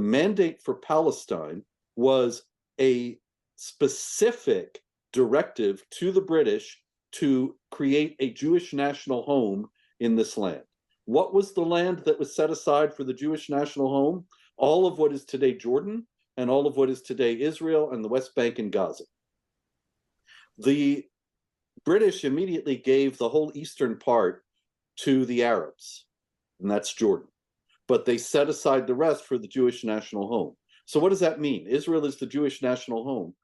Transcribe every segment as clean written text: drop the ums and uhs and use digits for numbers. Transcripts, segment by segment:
mandate for Palestine was a specific directive to the British to create a Jewish national home in this land. What was the land that was set aside for the Jewish national home? All of what is today Jordan and all of what is today Israel and the West Bank and Gaza. The British immediately gave the whole eastern part to the Arabs, and that's Jordan. But they set aside the rest for the Jewish national home. So what does that mean? Israel is the Jewish national home.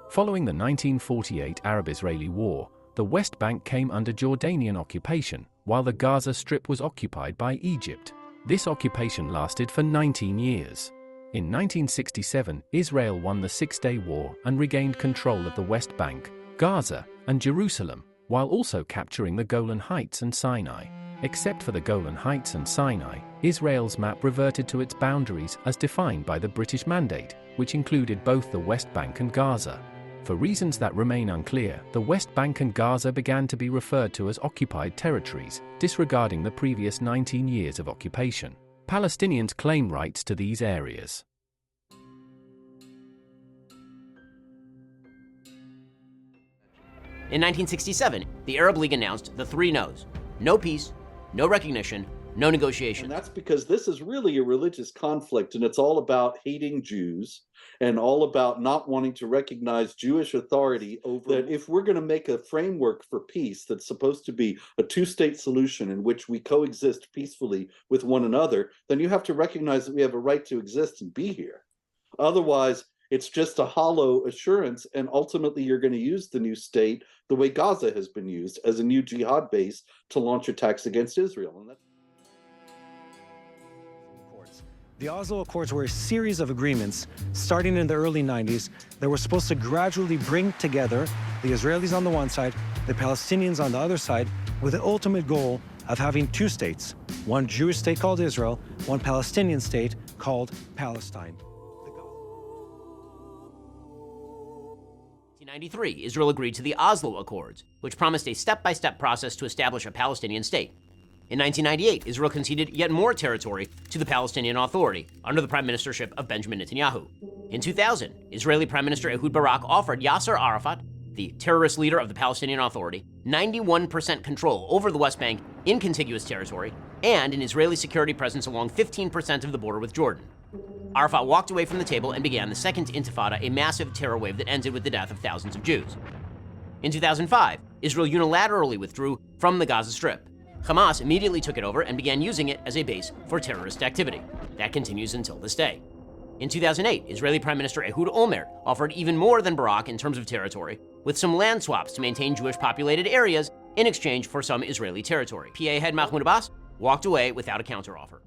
Following the 1948 Arab-Israeli War, the West Bank came under Jordanian occupation, while the Gaza Strip was occupied by Egypt. This occupation lasted for 19 years. In 1967, Israel won the Six-Day War and regained control of the West Bank, Gaza, and Jerusalem, while also capturing the Golan Heights and Sinai. Except for the Golan Heights and Sinai, Israel's map reverted to its boundaries as defined by the British Mandate, which included both the West Bank and Gaza. For reasons that remain unclear, the West Bank and Gaza began to be referred to as occupied territories, disregarding the previous 19 years of occupation. Palestinians claim rights to these areas. In 1967, the Arab League announced the three no's: no peace, no recognition, no negotiation. And that's because this is really a religious conflict, and it's all about hating Jews and all about not wanting to recognize Jewish authority over that. If we're going to make a framework for peace that's supposed to be a two-state solution in which we coexist peacefully with one another, then you have to recognize that we have a right to exist and be here. Otherwise, it's just a hollow assurance, and ultimately you're going to use the new state the way Gaza has been used, as a new jihad base to launch attacks against Israel. And that's The Oslo Accords were a series of agreements starting in the early 90s that were supposed to gradually bring together the Israelis on the one side, the Palestinians on the other side, with the ultimate goal of having two states, one Jewish state called Israel, one Palestinian state called Palestine. In 1993, Israel agreed to the Oslo Accords, which promised a step-by-step process to establish a Palestinian state. In 1998, Israel conceded yet more territory to the Palestinian Authority under the prime ministership of Benjamin Netanyahu. In 2000, Israeli Prime Minister Ehud Barak offered Yasser Arafat, the terrorist leader of the Palestinian Authority, 91% control over the West Bank in contiguous territory and an Israeli security presence along 15% of the border with Jordan. Arafat walked away from the table and began the Second Intifada, a massive terror wave that ended with the death of thousands of Jews. In 2005, Israel unilaterally withdrew from the Gaza Strip. Hamas immediately took it over and began using it as a base for terrorist activity. That continues until this day. In 2008, Israeli Prime Minister Ehud Olmert offered even more than Barak in terms of territory, with some land swaps to maintain Jewish-populated areas in exchange for some Israeli territory. PA head Mahmoud Abbas walked away without a counteroffer.